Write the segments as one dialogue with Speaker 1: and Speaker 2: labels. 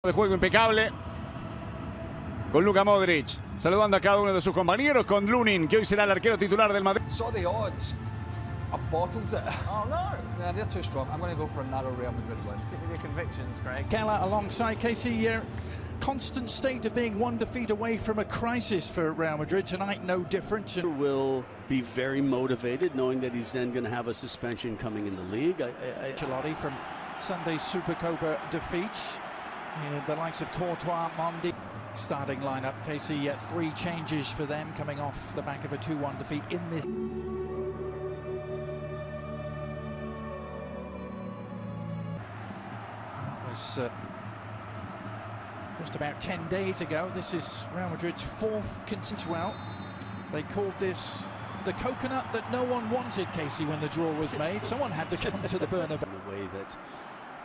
Speaker 1: De juego impecable con Luka Modric, saludando a cada uno de sus compañeros, con Lunin, que hoy será el arquero titular del Madrid.
Speaker 2: Saw the odds. I've bottled it. Oh no! Yeah, they're too strong. I'm going to go for a narrow Real Madrid win.
Speaker 3: Stick with your convictions, Craig.
Speaker 4: Gala alongside Casey. Constant state of being one defeat away from a crisis for Real Madrid tonight. No different.
Speaker 5: Will be very motivated, knowing that he's then going to have a suspension coming in the league.
Speaker 4: Ancelotti from Sunday's Supercopa defeats. The likes of Courtois, Mondi. Starting lineup, Casey, 3 changes for them coming off the back of a 2-1 defeat in this. It was just about 10 days ago. This is Real Madrid's 4th consistent. Well, they called this the coconut that no one wanted, Casey, when the draw was made. Someone had to come to the Bernabeu.
Speaker 5: In the way that,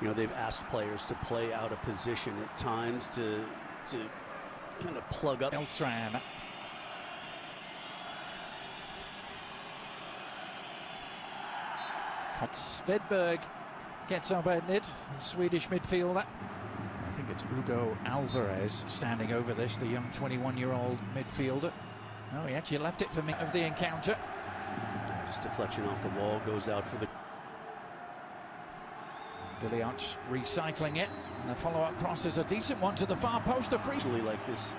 Speaker 5: you know, they've asked players to play out of position at times to kind of plug up.
Speaker 4: Beltran. Svedberg gets upended, the Swedish midfielder. I think it's Hugo Alvarez standing over this, the young 21-year-old midfielder. Oh, he actually left it for me of the encounter.
Speaker 5: Just deflection off the wall, goes out for the...
Speaker 4: Villiot recycling it, and the follow-up cross is a decent one to the far post. A free.
Speaker 5: Actually, like this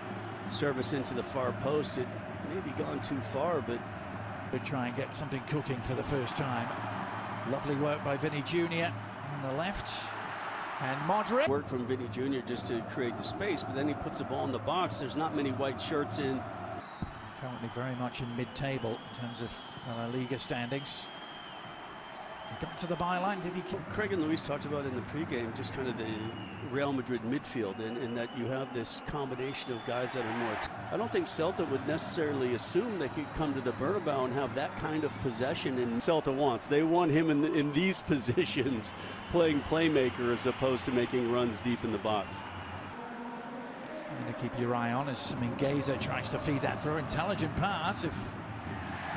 Speaker 5: service into the far post, it may be gone too far, but...
Speaker 4: Could try and get something cooking for the first time. Lovely work by Vinny Jr. on the left. And Madrid.
Speaker 5: Work from Vinny Jr. just to create the space, but then he puts the ball in the box. There's not many white shirts in.
Speaker 4: Currently very much in mid-table in terms of La Liga standings. He got to the byline, did he?
Speaker 5: Craig and Luis talked about in the pregame just kind of the Real Madrid midfield, and that you have this combination of guys that are more... I don't think Celta would necessarily assume they could come to the Bernabeu and have that kind of possession, and Celta wants. They want him in these positions, playing playmaker as opposed to making runs deep in the box.
Speaker 4: Something to keep your eye on as Mingueza tries to feed that through. Intelligent pass. If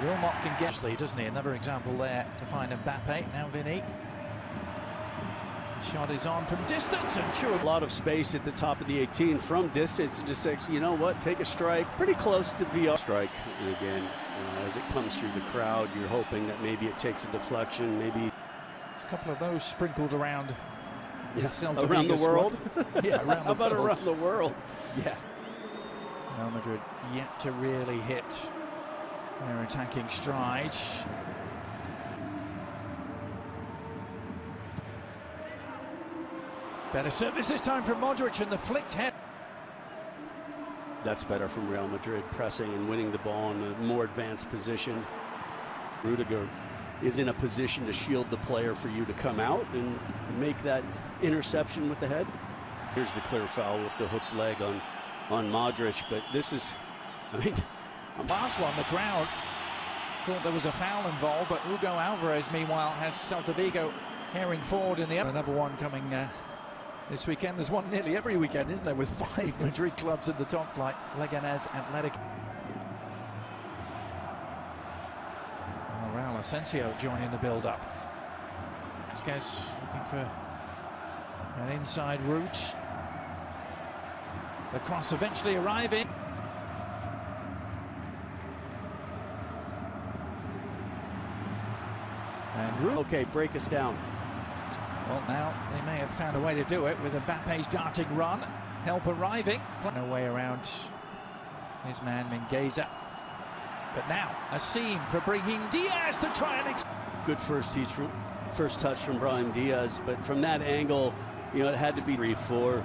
Speaker 4: Wilmot can get lead, doesn't he? Another example there to find Mbappe. Now Vinny. The shot is on from distance, and sure.
Speaker 5: A lot of space at the top of the 18 from distance. Just says, you know what, take a strike. Pretty close to VR. Strike, and again, as it comes through the crowd, you're hoping that maybe it takes a deflection, maybe.
Speaker 4: There's a couple of those sprinkled around.
Speaker 5: Yes, around the world?
Speaker 4: Yeah, around
Speaker 5: How about around the world?
Speaker 4: Yeah. Real Madrid yet to really hit their attacking stride. Better service this time from Modric, and the flicked head.
Speaker 5: That's better from Real Madrid, pressing and winning the ball in a more advanced position. Rudiger is in a position to shield the player for you to come out and make that interception with the head. Here's the clear foul with the hooked leg on Modric, but this is, I mean...
Speaker 4: Last one, the crowd thought there was a foul involved, but Hugo Alvarez, meanwhile, has Celta Vigo herring forward in the... Another one coming this weekend. There's one nearly every weekend, isn't there, with 5 Madrid clubs in the top flight. Leganés, Athletic. Raul Asensio joining the build-up. Vasquez looking for an inside route. The cross eventually arriving. And
Speaker 5: okay, break us down.
Speaker 4: Well, now they may have found a way to do it with Mbappe's darting run. Help arriving. No way around his man Mingueza. But now a seam for Brahim Diaz to try and...
Speaker 5: Good first touch from Brahim Diaz, but from that angle, you know, it had to be 3-4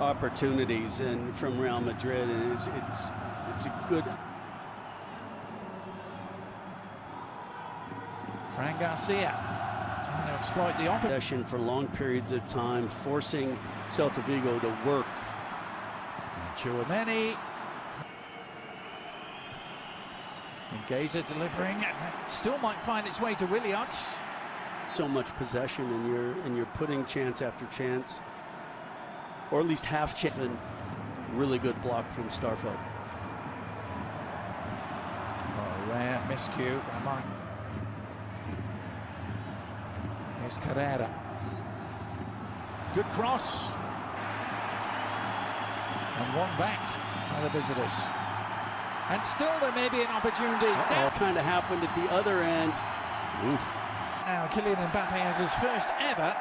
Speaker 5: opportunities and from Real Madrid, and it's a good...
Speaker 4: Fran Garcia trying to exploit the opposition
Speaker 5: for long periods of time, forcing Celta Vigo to work.
Speaker 4: Chouameni. Mingueza delivering, still might find its way to Williams.
Speaker 5: So much possession, and you're putting chance after chance, or at least half chance. And really good block from Starfelt.
Speaker 4: Oh, rare miscue among. Here's Carrera. Good cross. And one back by the visitors. And still there may be an opportunity.
Speaker 5: Kind of happened at the other end. Oof.
Speaker 4: Now Kylian Mbappe has his first ever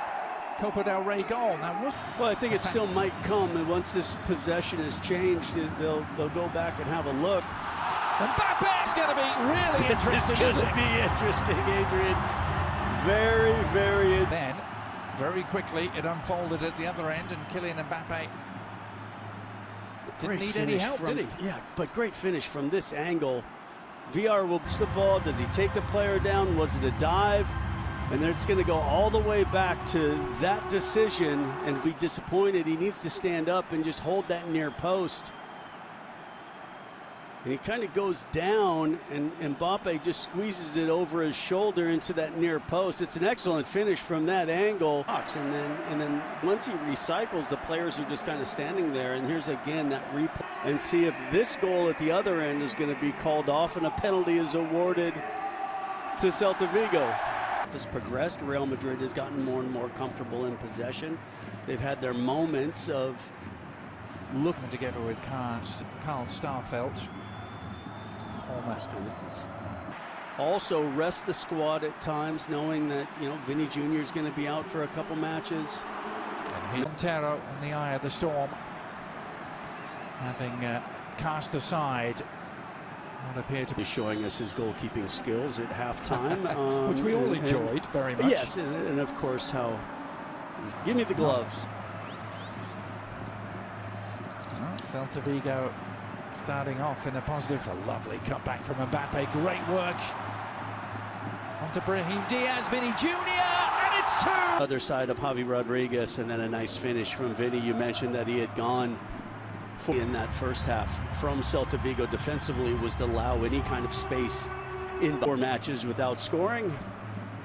Speaker 4: Copa del Rey goal. Now,
Speaker 5: well, I think it still might come, and once this possession is changed, they'll go back and have a look.
Speaker 4: Mbappe's going to be really interesting.
Speaker 5: It's going to be interesting, Adrian. Very, very.
Speaker 4: Then, very quickly, it unfolded at the other end, and Kylian Mbappe didn't need any help, did he?
Speaker 5: Yeah, but great finish from this angle. VR will push the ball. Does he take the player down? Was it a dive? And then it's going to go all the way back to that decision. And if he's disappointed, he needs to stand up and just hold that near post. And he kind of goes down, and Mbappe just squeezes it over his shoulder into that near post. It's an excellent finish from that angle. And then once he recycles, the players are just kind of standing there. And here's again that replay. And see if this goal at the other end is going to be called off, and a penalty is awarded to Celta Vigo. Has progressed. Real Madrid has gotten more and more comfortable in possession. They've had their moments of looking
Speaker 4: together with Karl Starfelt.
Speaker 5: Also rest the squad at times, knowing that Vinny Jr. is going to be out for a couple matches.
Speaker 4: And Montero in the eye of the storm, having cast aside what appeared to
Speaker 5: be showing us his goalkeeping skills at halftime,
Speaker 4: which we all enjoyed very much.
Speaker 5: Yes, and of course how. Give me the gloves.
Speaker 4: Celta Vigo starting off in a positive. A lovely cutback from Mbappe. Great work. Onto Brahim Diaz, Vinny Jr. And it's two!
Speaker 5: Other side of Javi Rodriguez, and then a nice finish from Vinny. You mentioned that he had gone in that first half from Celta Vigo defensively was to allow any kind of space in 4 matches without scoring.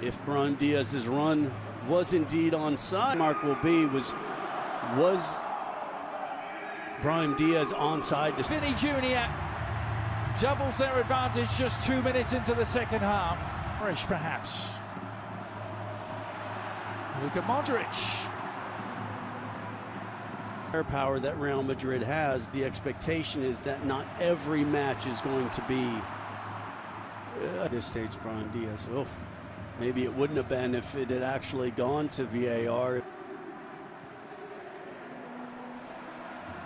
Speaker 5: If Brahim Diaz's run was indeed onside, mark will be was Brahim Diaz onside.
Speaker 4: Vinny Jr. doubles their advantage just 2 minutes into the second half. Fresh, perhaps. Luka Modric.
Speaker 5: Power that Real Madrid has, the expectation is that not every match is going to be at this stage. Brahim Diaz, maybe it wouldn't have been if it had actually gone to VAR.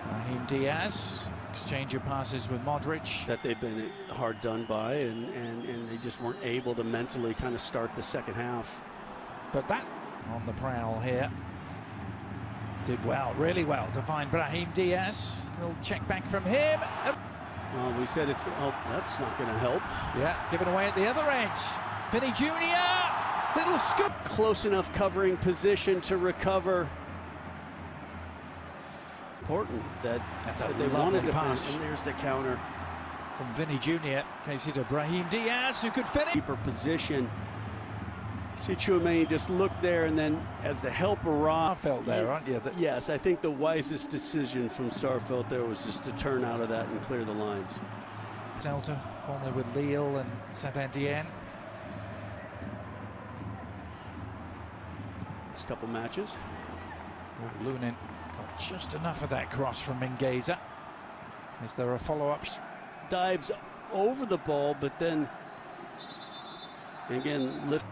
Speaker 4: Brahim Diaz, exchange of passes with Modric.
Speaker 5: That they've been hard done by, and they just weren't able to mentally kind of start the second half.
Speaker 4: But that on the prowl here. Did well, really well, to find Brahim Diaz. Little check back from him.
Speaker 5: Well, we said it's. Oh, that's not going to help.
Speaker 4: Yeah, given away at the other edge. Vinny Jr. Little scoop.
Speaker 5: Close enough covering position to recover. Important that they wanted to pass. And there's the counter
Speaker 4: from Vinny Jr. Takes it to Brahim Diaz, who could finish.
Speaker 5: Keeper position. See Chouameni just look there, and then as the help arrived.
Speaker 4: Starfelt there, aren't you?
Speaker 5: Yes, I think the wisest decision from Starfelt there was just to turn out of that and clear the lines.
Speaker 4: Celta, formerly with Lille and Saint-Étienne.
Speaker 5: Next couple matches.
Speaker 4: Lunin got just enough of that cross from Mingueza. Is there a follow-up?
Speaker 5: Dives over the ball, but then again lift.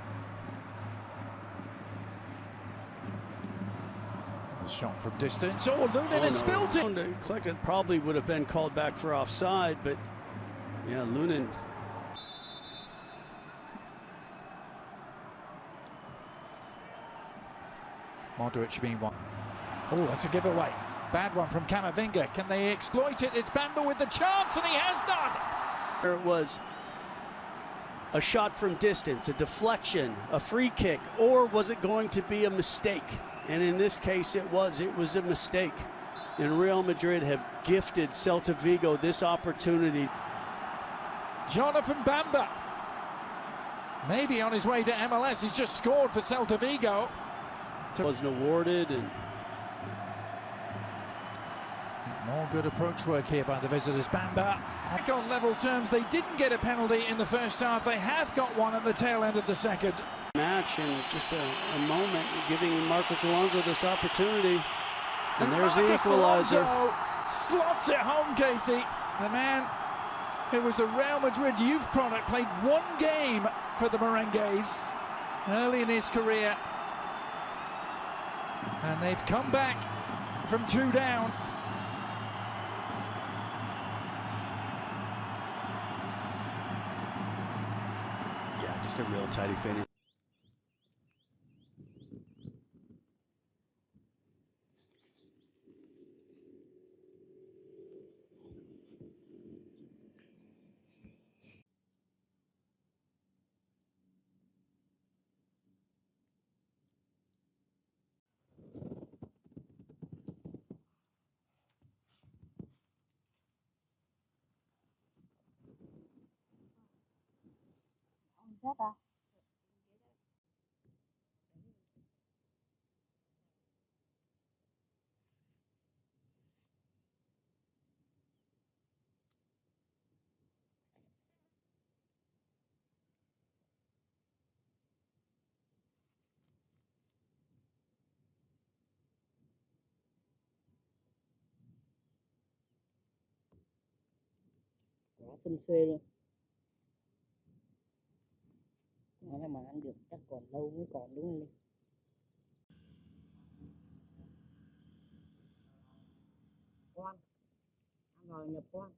Speaker 4: Shot from distance. Oh, Lunin has spilled it.
Speaker 5: Collected probably would have been called back for offside, but yeah, Lunin.
Speaker 4: Modric being one. Oh, that's a giveaway. Bad one from Camavinga. Can they exploit it? It's Bamba with the chance, and he has done.
Speaker 5: There it was. A shot from distance, a deflection, a free kick, or was it going to be a mistake? And in this case, it was a mistake. And Real Madrid have gifted Celta Vigo this opportunity.
Speaker 4: Jonathan Bamba, maybe on his way to MLS. He's just scored for Celta Vigo.
Speaker 5: Wasn't awarded, and
Speaker 4: more good approach work here by the visitors. Bamba back on level terms. They didn't get a penalty in the first half. They have got one at the tail end of the second.
Speaker 5: Match, and just a moment giving Marcos Alonso this opportunity, and there's the equalizer.
Speaker 4: slots it home, Casey. The man who was a Real Madrid youth product, played one game for the Merengues early in his career. And they've come back from 2 down.
Speaker 5: Yeah, just a real tidy finish.
Speaker 3: Quá xum xuê luôn. Nó mà ăn được chắc còn lâu mới còn đúng không? Con ăn rồi nhập con.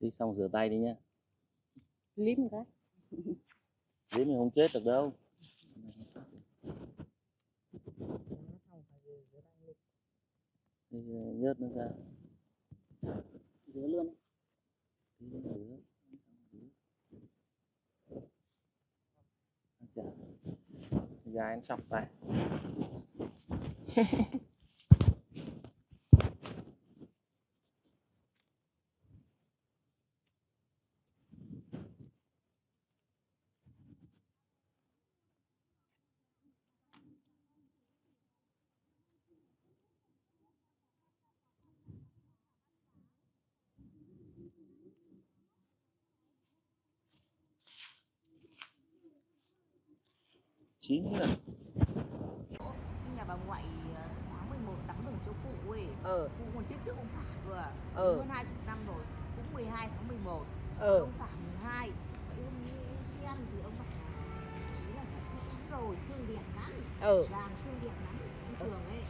Speaker 6: Đi xong rửa tay đi nhá.
Speaker 3: Lím một cái.
Speaker 6: Lím thì không chết được đâu. Đi nhớt nó ra.
Speaker 3: Rửa luôn.
Speaker 6: Gái anh sọc tay. Chín rồi.
Speaker 7: Nhà bà ngoại tháng 11 tắm đường chỗ cụ ấy. Cụ còn chết trước ông Phả vừa. Hơn 20 năm rồi. Cũng 12 tháng 11. Ông Phả 12. Vậy hôm xem thì ông Phả ý là sạch sẽ rồi, thương đẹp lắm. Vàng thương đẹp lắm. Thường ấy.